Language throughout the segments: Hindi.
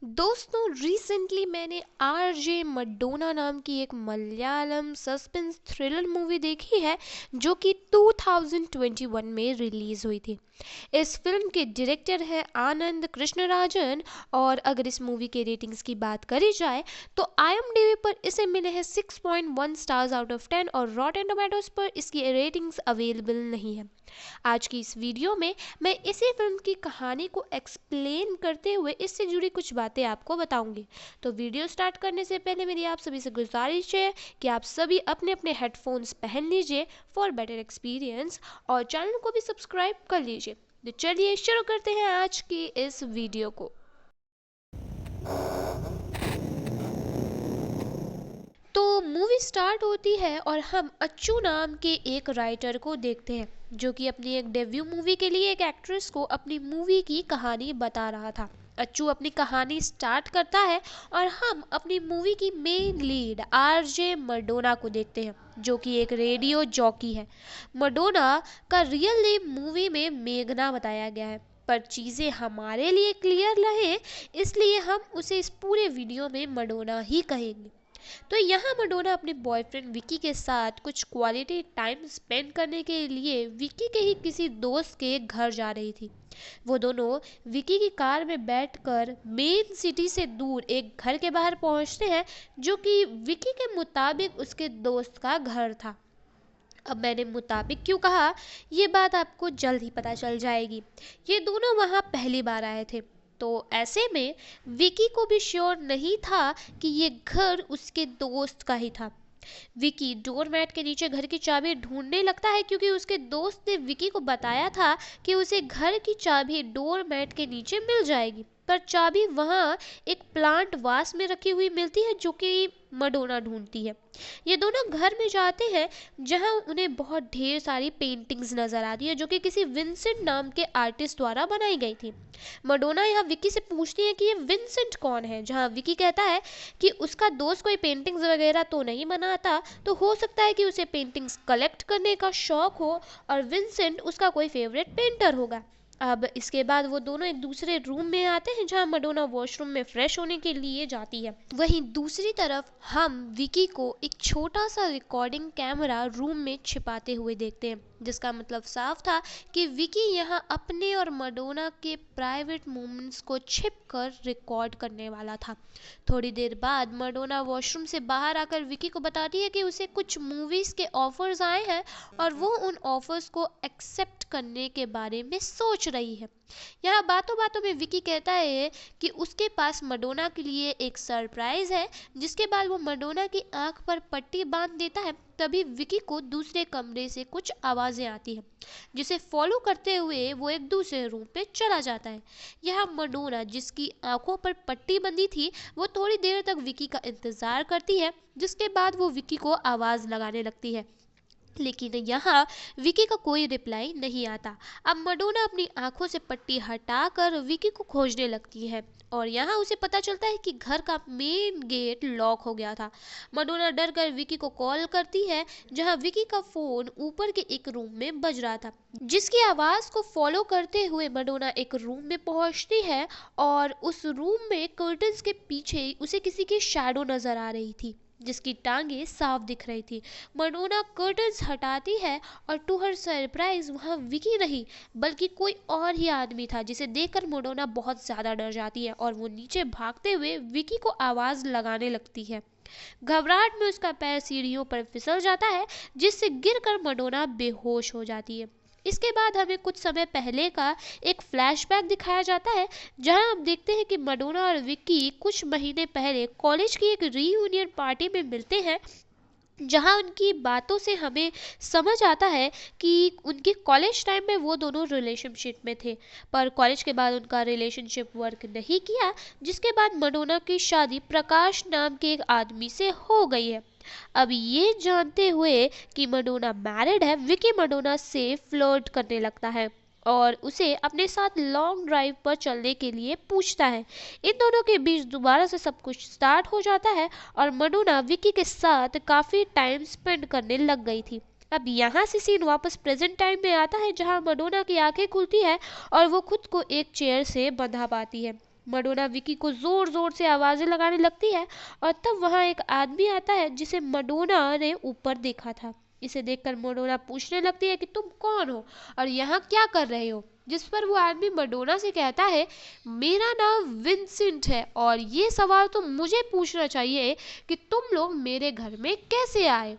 दोस्तों रिसेंटली मैंने आरजे मडोना नाम की एक मलयालम सस्पेंस थ्रिलर मूवी देखी है जो कि 2021 में रिलीज हुई थी। इस फिल्म के डायरेक्टर है आनंद कृष्णराजन और अगर इस मूवी के रेटिंग्स की बात करी जाए तो IMDb पर इसे मिले हैं 6.1 स्टार्स आउट ऑफ 10 और रॉटेन टोमेटोज पर इसकी रेटिंग्स अवेलेबल नहीं है। आज की इस वीडियो में मैं इसी फिल्म की कहानी को एक्सप्लेन करते हुए इससे जुड़ी कुछ बातें आपको बताऊंगी। तो वीडियो स्टार्ट करने से पहले मेरी आप सभी से गुजारिश है कि आप सभी अपने अपने हेडफोन्स पहन लीजिए फॉर बेटर एक्सपीरियंस और चैनल को भी सब्सक्राइब कर लीजिए। तो चलिए शुरू करते हैं आज की इस वीडियो को। तो मूवी स्टार्ट होती है और हम अच्चू नाम के एक राइटर को देखते हैं जो कि अपनी एक डेब्यू मूवी के लिए एक एक्ट्रेस को अपनी मूवी की कहानी बता रहा था। अच्चू अपनी कहानी स्टार्ट करता है और हम अपनी मूवी की मेन लीड आरजे मडोना को देखते हैं जो कि एक रेडियो जॉकी है। मडोना का रियल नेम मूवी में मेघना बताया गया है, पर चीज़ें हमारे लिए क्लियर रहे इसलिए हम उसे इस पूरे वीडियो में मडोना ही कहेंगे। तो यहाँ मडोना अपने बॉयफ्रेंड विकी के साथ कुछ क्वालिटी टाइम स्पेंड करने के लिए विकी के ही किसी दोस्त के घर जा रही थी। वो दोनों विकी की कार में बैठकर मेन सिटी से दूर एक घर के बाहर पहुंचते हैं जो कि विकी के मुताबिक उसके दोस्त का घर था। अब मैंने मुताबिक क्यों कहा, ये बात आपको जल्द ही पता चल जाएगी। ये दोनों वहाँ पहली बार आए थे तो ऐसे में विकी को भी श्योर नहीं था कि ये घर उसके दोस्त का ही था। विकी डोरमैट के नीचे घर की चाबी ढूंढने लगता है क्योंकि उसके दोस्त ने विकी को बताया था कि उसे घर की चाबी डोरमैट के नीचे मिल जाएगी, पर चाबी वहाँ एक प्लांट वास में रखी हुई मिलती है जो कि मडोना ढूंढती है। ये दोनों घर में जाते हैं जहां उन्हें बहुत ढेर सारी पेंटिंग्स नजर आती है जो कि किसी विंसेंट नाम के आर्टिस्ट द्वारा बनाई गई थी। मडोना यहाँ विकी से पूछती है कि ये विंसेंट कौन है, जहाँ विकी कहता है कि उसका दोस्त कोई पेंटिंग्स वगैरह तो नहीं बनाता, तो हो सकता है कि उसे पेंटिंग्स कलेक्ट करने का शौक हो और विंसेंट उसका कोई फेवरेट पेंटर होगा। अब इसके बाद वो दोनों एक दूसरे रूम में आते हैं जहाँ मडोना वॉशरूम में फ्रेश होने के लिए जाती है। वहीं दूसरी तरफ हम विकी को एक छोटा सा रिकॉर्डिंग कैमरा रूम में छिपाते हुए देखते हैं, जिसका मतलब साफ था कि विकी यहाँ अपने और मडोना के प्राइवेट मोमेंट्स को छिपकर रिकॉर्ड करने वाला था। थोड़ी देर बाद मडोना वॉशरूम से बाहर आकर विकी को बताती है कि उसे कुछ मूवीज के ऑफर्स आए हैं और वो उन ऑफर्स को एक्सेप्ट करने के बारे में सोच रही है। यहाँ बातों बातों में विकी कहता है कि उसके पास मडोना के लिए एक सरप्राइज है, जिसके बाद वो मडोना की आंख पर पट्टी बांध देता है। तभी विकी को दूसरे कमरे से कुछ आवाजें आती हैं जिसे फॉलो करते हुए वो एक दूसरे रूम पे चला जाता है। यहाँ मडोना जिसकी आंखों पर पट्टी बंधी थी वो थोड़ी देर तक विकी का इंतजार करती है, जिसके बाद वो विकी को आवाज लगाने लगती है, लेकिन यहाँ विकी का कोई रिप्लाई नहीं आता। अब मडोना अपनी आंखों से पट्टी हटाकर विकी को खोजने लगती है और यहाँ उसे पता चलता है कि घर का मेन गेट लॉक हो गया था। मडोना डर कर विकी को कॉल करती है जहाँ विकी का फोन ऊपर के एक रूम में बज रहा था, जिसकी आवाज को फॉलो करते हुए मडोना एक रूम में पहुंचती है और उस रूम में कर्टन्स के पीछे उसे किसी की शैडो नजर आ रही थी जिसकी टांगे साफ दिख रही थी। मडोना कर्टन्स हटाती है और टू हर सरप्राइज वहाँ विकी नहीं बल्कि कोई और ही आदमी था, जिसे देखकर मडोना बहुत ज्यादा डर जाती है और वो नीचे भागते हुए विकी को आवाज लगाने लगती है। घबराहट में उसका पैर सीढ़ियों पर फिसल जाता है जिससे गिरकर मडोना बेहोश हो जाती है। इसके बाद हमें कुछ समय पहले का एक फ्लैशबैक दिखाया जाता है जहां हम देखते हैं कि मडोना और विक्की कुछ महीने पहले कॉलेज की एक रीयूनियन पार्टी में मिलते हैं, जहां उनकी बातों से हमें समझ आता है कि उनके कॉलेज टाइम में वो दोनों रिलेशनशिप में थे, पर कॉलेज के बाद उनका रिलेशनशिप वर्क नहीं किया, जिसके बाद मडोना की शादी प्रकाश नाम के एक आदमी से हो गई है। अब ये जानते हुए कि मडोना मैरिड है, विकी मडोना से फ्लर्ट करने लगता है और उसे अपने साथ लॉन्ग ड्राइव पर चलने के लिए पूछता है। इन दोनों के बीच दोबारा से सब कुछ स्टार्ट हो जाता है और मडोना विकी के साथ काफ़ी टाइम स्पेंड करने लग गई थी। अब यहाँ से सीन वापस प्रेजेंट टाइम में आता है जहाँ मडोना की आंखें खुलती है और वो खुद को एक चेयर से बंधा पाती है। मडोना विकी को जोर जोर से आवाजें लगाने लगती है और तब वहां एक आदमी आता है जिसे मडोना ने ऊपर देखा था। इसे देखकर मडोना पूछने लगती है कि तुम कौन हो और यहाँ क्या कर रहे हो, जिस पर वो आदमी मडोना से कहता है मेरा नाम विंसेंट है और ये सवाल तो मुझे पूछना चाहिए कि तुम लोग मेरे घर में कैसे आए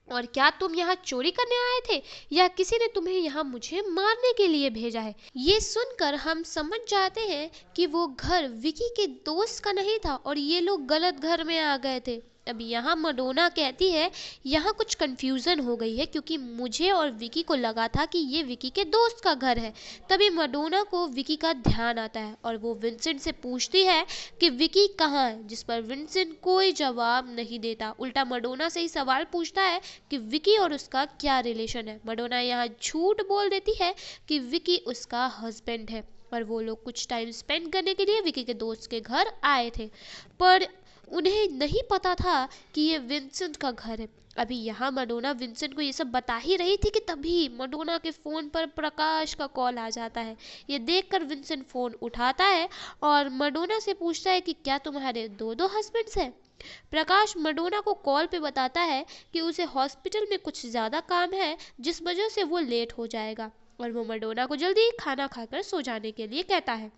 और क्या तुम यहाँ चोरी करने आए थे या किसी ने तुम्हें यहाँ मुझे मारने के लिए भेजा है। ये सुनकर हम समझ जाते हैं कि वो घर विकी के दोस्त का नहीं था और ये लोग गलत घर में आ गए थे। अब यहाँ मडोना कहती है यहाँ कुछ कंफ्यूजन हो गई है क्योंकि मुझे और विकी को लगा था कि ये विकी के दोस्त का घर है। तभी मडोना को विकी का ध्यान आता है और वो विंसेंट से पूछती है कि विकी कहाँ है, जिस पर विंसेंट कोई जवाब नहीं देता, उल्टा मडोना से ही सवाल पूछता है कि विकी और उसका क्या रिलेशन है। मडोना यहाँ झूठ बोल देती है कि विकी उसका हस्बैंड है और वो लोग कुछ टाइम स्पेंड करने के लिए विकी के दोस्त के घर आए थे, पर उन्हें नहीं पता था कि ये विंसेंट का घर है। अभी यहाँ मडोना विंसेंट को ये सब बता ही रही थी कि तभी मडोना के फ़ोन पर प्रकाश का कॉल आ जाता है। ये देखकर विंसेंट फ़ोन उठाता है और मडोना से पूछता है कि क्या तुम्हारे दो दो हस्बैंड्स हैं। प्रकाश मडोना को कॉल पे बताता है कि उसे हॉस्पिटल में कुछ ज़्यादा काम है जिस वजह से वो लेट हो जाएगा और वो मडोना को जल्दी खाना खाकर सो जाने के लिए कहता है।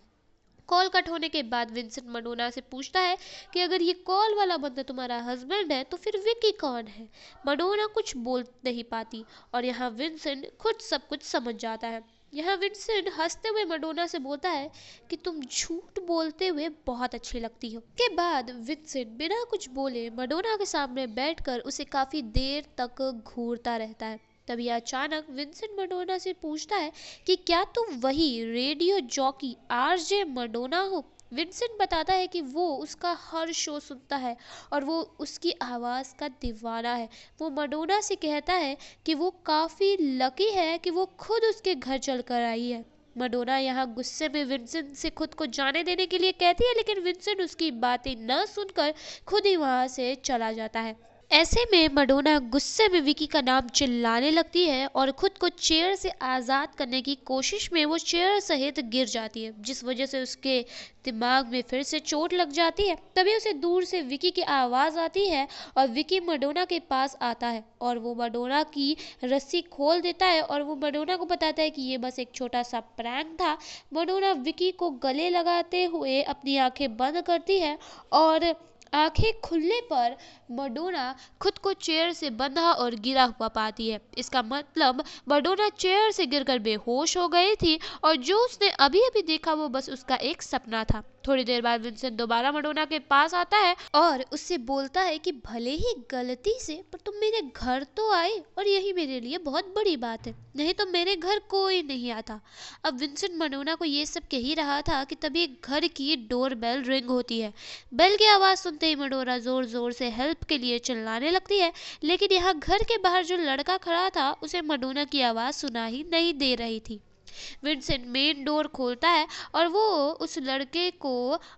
कॉल कट होने के बाद विंसेंट मडोना से पूछता है कि अगर ये कॉल वाला बंदा तुम्हारा हस्बैंड है तो फिर विकी कौन है। मडोना कुछ बोल नहीं पाती और यहाँ विंसेंट खुद सब कुछ समझ जाता है। यहाँ विंसेंट हंसते हुए मडोना से बोलता है कि तुम झूठ बोलते हुए बहुत अच्छी लगती हो। के बाद विंसेंट बिना कुछ बोले मडोना के सामने बैठकर उसे काफी देर तक घूरता रहता है। तभी अचानक विंसेंट मडोना से पूछता है कि क्या तुम वही रेडियो जॉकी आरजे मडोना हो। विंसेंट बताता है कि वो उसका हर शो सुनता है और वो उसकी आवाज़ का दीवाना है। वो मडोना से कहता है कि वो काफ़ी लकी है कि वो खुद उसके घर चलकर आई है। मडोना यहाँ गुस्से में विंसेंट से खुद को जाने देने के लिए कहती है, लेकिन विंसेंट उसकी बातें न सुनकर खुद ही वहाँ से चला जाता है। ऐसे में मडोना गुस्से में विकी का नाम चिल्लाने लगती है और खुद को चेयर से आज़ाद करने की कोशिश में वो चेयर सहित गिर जाती है, जिस वजह से उसके दिमाग में फिर से चोट लग जाती है। तभी उसे दूर से विकी की आवाज़ आती है और विकी मडोना के पास आता है और वो मडोना की रस्सी खोल देता है और वो मडोना को बताता है कि ये बस एक छोटा सा प्रैंक था। मडोना विकी को गले लगाते हुए अपनी आंखें बंद करती है और आंखें खुलने पर मडोना खुद को चेयर से बंधा और गिरा हुआ पाती है। इसका मतलब मडोना चेयर से गिरकर बेहोश हो गई थी और जो उसने अभी अभी देखा वो बस उसका एक सपना था। थोड़ी देर बाद विंसेंट दोबारा मडोना के पास आता है और उससे बोलता है कि भले ही गलती से पर तुम मेरे घर तो आए और यही मेरे लिए बहुत बड़ी बात है, नहीं तो मेरे घर कोई नहीं आता। अब विंसेंट मडोना को ये सब कह ही रहा था कि तभी घर की डोर बेल रिंग होती है। बेल की आवाज़ सुनते ही मडोना जोर जोर से हेल्प के लिए चिल्लाने लगती है, लेकिन यहाँ घर के बाहर जो लड़का खड़ा था उसे मडोना की आवाज़ सुना ही नहीं दे रही थी। विंसेंट मेन डोर खोलता है और वो उस लड़के को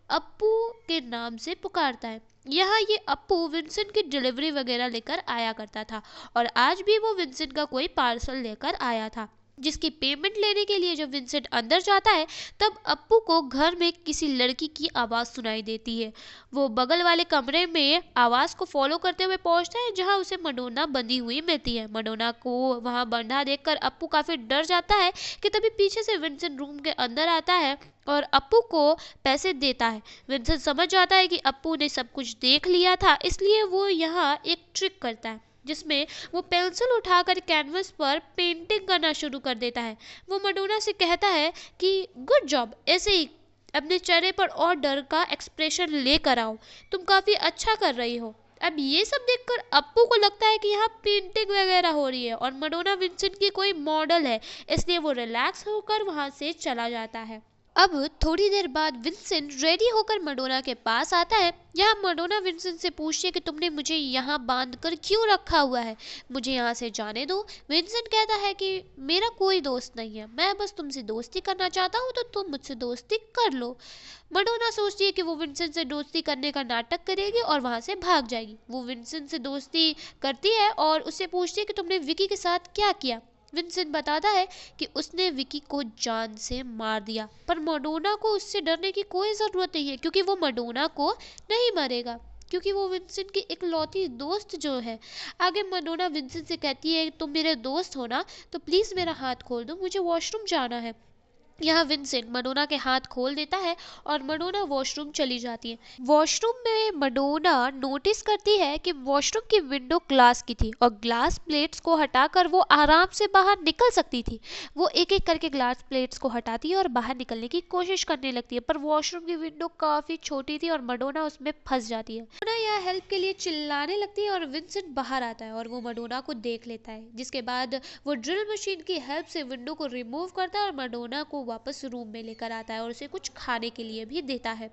अप्पू के नाम से पुकारता है। यहाँ ये अप्पू विंसेंट की डिलीवरी वगैरह लेकर आया करता था और आज भी वो विंसेंट का कोई पार्सल लेकर आया था, जिसकी पेमेंट लेने के लिए जब विंसेंट अंदर जाता है तब अप्पू को घर में किसी लड़की की आवाज़ सुनाई देती है। वो बगल वाले कमरे में आवाज़ को फॉलो करते हुए पहुंचता है जहां उसे मडोना बंधी हुई मिलती है। मडोना को वहां बंधा देखकर अप्पू काफ़ी डर जाता है कि तभी पीछे से विंसेंट रूम के अंदर आता है और अप्पू को पैसे देता है। विंसेंट समझ जाता है कि अप्पू ने सब कुछ देख लिया था, इसलिए वो यहाँ एक ट्रिक करता है जिसमें वो पेंसिल उठाकर कैनवस पर पेंटिंग करना शुरू कर देता है। वो मडोना से कहता है कि गुड जॉब, ऐसे ही अपने चेहरे पर और डर का एक्सप्रेशन लेकर आओ, तुम काफ़ी अच्छा कर रही हो। अब ये सब देखकर अप्पू को लगता है कि यहाँ पेंटिंग वगैरह हो रही है और मडोना विंसेंट की कोई मॉडल है, इसलिए वो रिलैक्स होकर वहाँ से चला जाता है। अब थोड़ी देर बाद विंसेंट रेडी होकर मडोना के पास आता है। यहाँ मडोना विंसेंट से पूछती है कि तुमने मुझे यहाँ बांध कर क्यों रखा हुआ है, मुझे यहाँ से जाने दो। विंसेंट कहता है कि मेरा कोई दोस्त नहीं है, मैं बस तुमसे दोस्ती करना चाहता हूँ तो तुम मुझसे दोस्ती कर लो। मडोना सोचती है कि वो विंसेंट से दोस्ती करने का नाटक करेगी और वहाँ से भाग जाएगी। वो विंसेंट से दोस्ती करती है और उससे पूछती है कि तुमने विकी के साथ क्या किया। विंसेंट बताता है कि उसने विकी को जान से मार दिया, पर मैडोना को उससे डरने की कोई ज़रूरत नहीं है, क्योंकि वो मैडोना को नहीं मारेगा, क्योंकि वो विंसेंट की इकलौती दोस्त जो है। आगे मैडोना विंसेंट से कहती है, तुम मेरे दोस्त हो ना, तो प्लीज़ मेरा हाथ खोल दो, मुझे वॉशरूम जाना है। यहाँ विंसेंट मैडोना के हाथ खोल देता है और मैडोना वॉशरूम चली जाती है। वॉशरूम में मैडोना नोटिस करती है कि वॉशरूम की विंडो ग्लास की थी और ग्लास प्लेट्स को हटाकर वो आराम से बाहर निकल सकती थी। वो एक एक करके ग्लास प्लेट्स को हटाती है और बाहर निकलने की कोशिश करने लगती है, पर वॉशरूम की विंडो काफी छोटी थी और मैडोना उसमें फंस जाती है। मैडोना यहाँ हेल्प के लिए चिल्लाने लगती है और विंसेंट बाहर आता है और वो मैडोना को देख लेता है, जिसके बाद वो ड्रिल मशीन की हेल्प से विंडो को रिमूव करता है और मैडोना को वापस रूम में लेकर आता है और उसे कुछ खाने के लिए भी देता है।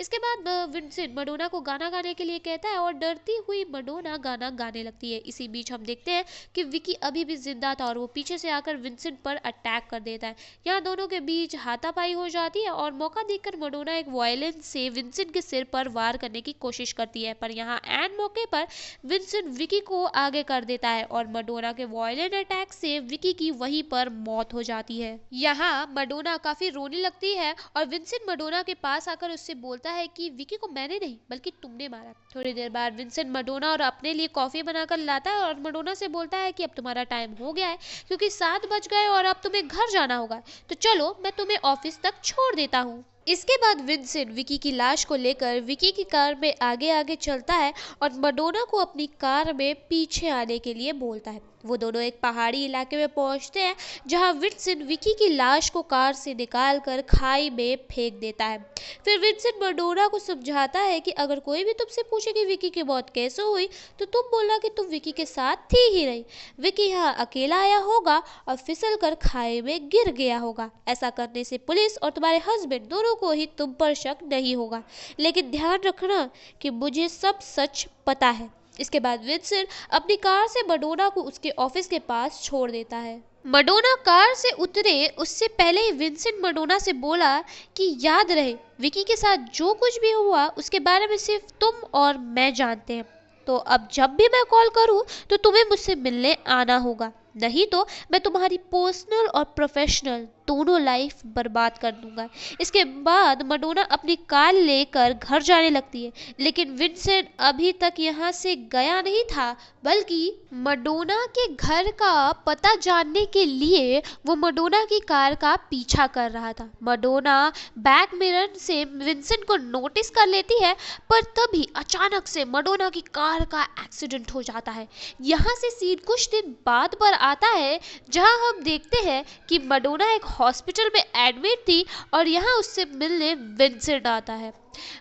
इसके बाद विंसेंट मैडोना को गाना गाने के लिए कहता है और डरती हुई मैडोना गाना गाने लगती है। इसी बीच हम देखते हैं कि विकी अभी भी जिंदा था और वो पीछे से आकर विंसेंट पर अटैक कर देता है। यहाँ दोनों के बीच हाथापाई हो जाती है और मौका देखकर मैडोना एक वायलेंस से विंसेंट के सिर पर वार करने की कोशिश करती है, पर यहाँ एन मौके पर विंसेंट विकी को आगे कर देता है और मैडोना के वायलेंट अटैक से विकी की वहीं पर मौत हो जाती है। यहाँ मैडोना काफी रोने लगती है और विंसेंट मैडोना के पास आकर उससे बोलता है कि विकी को मैंने नहीं बल्कि तुमने मारा। थोड़ी देर बाद विंसेंट मैडोना और अपने लिए कॉफी बनाकर लाता है और मैडोना से बोलता है कि अब तुम्हारा टाइम हो गया है, क्योंकि 7 बज गए और अब तुम्हें घर जाना होगा, तो चलो मैं तुम्हें ऑफिस तक छोड़ देता हूँ। इसके बाद विंसेंट विकी की लाश को लेकर विकी की कार में आगे आगे चलता है और मैडोना को अपनी कार में पीछे आने के लिए बोलता है। वो दोनों एक पहाड़ी इलाके में पहुंचते हैं, जहां विंसेंट विकी की लाश को कार से निकालकर खाई में फेंक देता है। फिर विंसेंट मैडोना को समझाता है कि अगर कोई भी तुमसे पूछे कि विकी की मौत कैसे हुई, तो तुम बोलना कि तुम विकी के साथ थी ही नहीं। विकी यहाँ अकेला आया होगा और फिसल कर खाई में गिर गया होगा। ऐसा करने से पुलिस और तुम्हारे हस्बैंड दोनों को ही तुम पर शक नहीं होगा, लेकिन ध्यान रखना कि मुझे सब सच पता है। इसके बाद विंसेंट अपनी कार से मैडोना को उसके ऑफिस के पास छोड़ देता है। मैडोना कार से उतरे उससे पहले ही विंसेंट मैडोना से बोला कि याद रहे, विकी के साथ जो कुछ भी हुआ उसके बारे में सिर्फ तुम और मैं जानते हैं, तो अब जब भी मैं कॉल करूं तो तुम्हें मुझसे मिलने आना होगा, नहीं तो मैं तुम्हारी पर्सनल और प्रोफेशनल दोनों लाइफ बर्बाद कर दूंगा। इसके बाद मैडोना अपनी कार लेकर घर जाने लगती है, लेकिन विंसेंट अभी तक यहाँ से गया नहीं था, बल्कि मैडोना के घर का पता जानने के लिए वो मैडोना की कार का पीछा कर रहा था। मैडोना बैक मिरर से विंसेंट को नोटिस कर लेती है, पर तभी अचानक से मैडोना की कार का एक्सीडेंट हो जाता है। यहाँ से सीन कुछ दिन बाद पर आता है, जहां हम देखते हैं कि मैडोना एक हॉस्पिटल में एडमिट थी और यहाँ उससे मिलने विंसेंट आता है।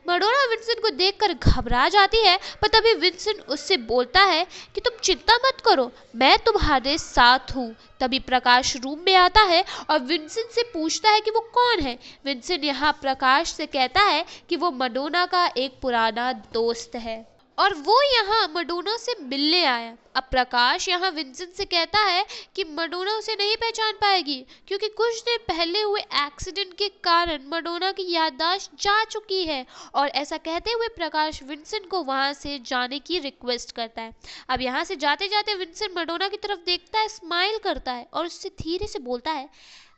मैडोना विंसेंट को देखकर घबरा जाती है, पर तभी विंसेंट उससे बोलता है कि तुम चिंता मत करो, मैं तुम्हारे साथ हूँ। तभी प्रकाश रूम में आता है और विंसेंट से पूछता है कि वो कौन है। विंसेंट यहाँ प्रकाश से कहता है कि वो मैडोना का एक पुराना दोस्त है और वो यहाँ मैडोना से मिलने आया। अब प्रकाश यहाँ विंसेंट से कहता है कि मैडोना उसे नहीं पहचान पाएगी, क्योंकि कुछ दिन पहले हुए एक्सीडेंट के कारण मैडोना की याददाश्त जा चुकी है। और ऐसा कहते हुए प्रकाश विंसेंट को वहां से जाने की रिक्वेस्ट करता है। अब यहाँ से जाते जाते विंसेंट मैडोना की तरफ देखता है, स्माइल करता है और उससे धीरे से बोलता है,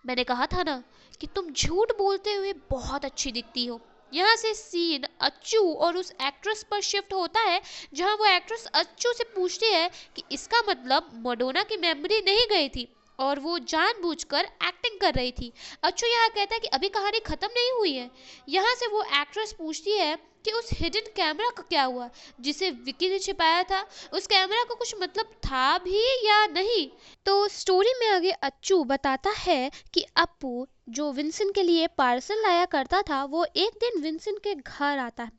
मैंने कहा था ना कि तुम झूठ बोलते हुए बहुत अच्छी दिखती हो। यहाँ से सीन अच्छू और उस एक्ट्रेस पर शिफ्ट होता है, जहाँ वो एक्ट्रेस अच्छू से पूछती है कि इसका मतलब मैडोना की मेमोरी नहीं गई थी और वो जानबूझकर एक्टिंग कर रही थी। अच्छू यहाँ कहता है कि अभी कहानी खत्म नहीं हुई है। यहाँ से वो एक्ट्रेस पूछती है कि उस हिडन कैमरा का क्या हुआ जिसे विकी ने छिपाया था, उस कैमरा का कुछ मतलब था भी या नहीं। तो स्टोरी में आगे अच्छू बताता है कि अप्पू जो विंसेंट के लिए पार्सल लाया करता था, वो एक दिन विंसेंट के घर आता है,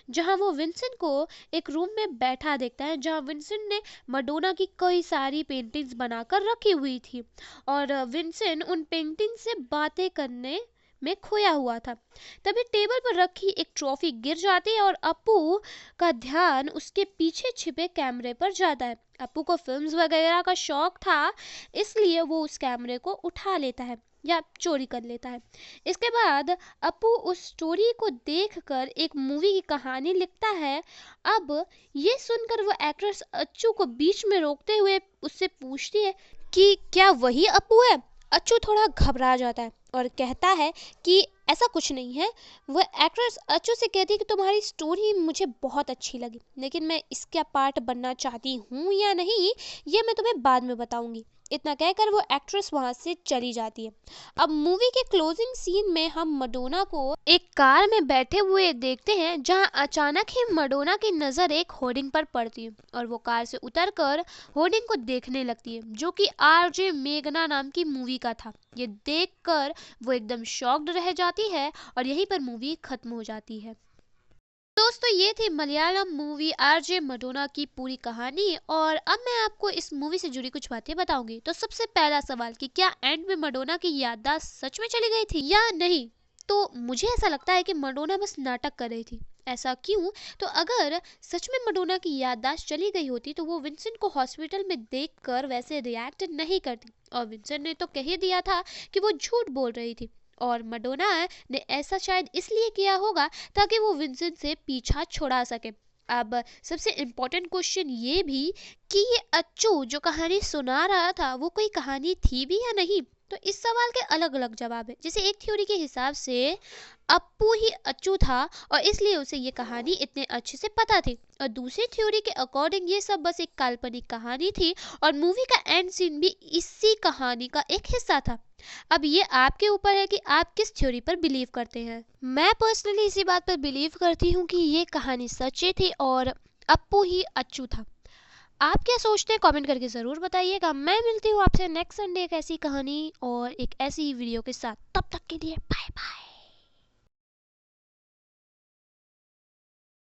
जहां वो विंसेंट को एक रूम में बैठा देखता है, जहां विंसेंट ने मैडोना की कई सारी पेंटिंग्स बनाकर रखी हुई थी और विंसेंट उन पेंटिंग से बातें करने में खोया हुआ था। तभी टेबल पर रखी एक ट्रॉफी गिर जाती है और अप्पू का ध्यान उसके पीछे छिपे कैमरे पर जाता है। अप्पू को फिल्म्स वगैरह का शौक था, इसलिए वो उस कैमरे को उठा लेता है या चोरी कर लेता है। इसके बाद अप्पू उस स्टोरी को देखकर एक मूवी की कहानी लिखता है। अब ये सुनकर वो एक्ट्रेस अच्छू को बीच में रोकते हुए उससे पूछती है कि क्या वही अप्पू है। अच्चू थोड़ा घबरा जाता है और कहता है कि ऐसा कुछ नहीं है। वह एक्ट्रेस अच्चू से कहती है कि तुम्हारी स्टोरी मुझे बहुत अच्छी लगी, लेकिन मैं इसका पार्ट बनना चाहती हूँ या नहीं ये मैं तुम्हें बाद में बताऊंगी। इतना कहकर वो एक्ट्रेस वहां से चली जाती है। अब मूवी के क्लोजिंग सीन में हम मडोना को एक कार में बैठे हुए देखते हैं, जहां अचानक ही मडोना की नजर एक होर्डिंग पर पड़ती है और वो कार से उतरकर होर्डिंग को देखने लगती है, जो कि आरजे मेघना नाम की मूवी का था। ये देखकर वो एकदम शॉक्ड रह जाती है और यहीं पर मूवी खत्म हो जाती है। दोस्तों, ये थी मलयालम मूवी आरजे मडोना की पूरी कहानी और अब मैं आपको इस मूवी से जुड़ी कुछ बातें बताऊंगी। तो सबसे पहला सवाल कि क्या एंड में मडोना की याददाश्त सच में चली गई थी या नहीं। तो मुझे ऐसा लगता है कि मडोना बस नाटक कर रही थी। ऐसा क्यों? तो अगर सच में मडोना की याददाश्त चली गई होती तो वो विंसेंट को हॉस्पिटल में देखकर वैसे रिएक्ट नहीं करती, और विंसेंट ने तो कह ही दिया था कि वो झूठ बोल रही थी। और मडोना ने ऐसा शायद इसलिए किया होगा ताकि वो विंसेंट से पीछा छुड़ा सके। अब सबसे इम्पोर्टेंट क्वेश्चन ये भी कि ये अच्चू जो कहानी सुना रहा था वो कोई कहानी थी भी या नहीं। तो इस सवाल के अलग अलग जवाब है। जैसे एक थ्योरी के हिसाब से अप्पू ही अच्चू था और इसलिए उसे ये कहानी इतने अच्छे से पता थी, और दूसरी थ्योरी के अकॉर्डिंग ये सब बस एक काल्पनिक कहानी थी और मूवी का एंड सीन भी इसी कहानी का एक हिस्सा था। अब ये आपके ऊपर है कि आप किस थ्योरी पर बिलीव करते हैं। मैं पर्सनली इसी बात पर बिलीव करती हूँ कि ये कहानी सच्ची थी और अप्पू ही अच्चू था। आप क्या सोचते हैं कमेंट करके ज़रूर बताइएगा। मैं मिलती हूँ आपसे नेक्स्ट संडे एक ऐसी कहानी और एक ऐसी वीडियो के साथ। तब तक के लिए बाय।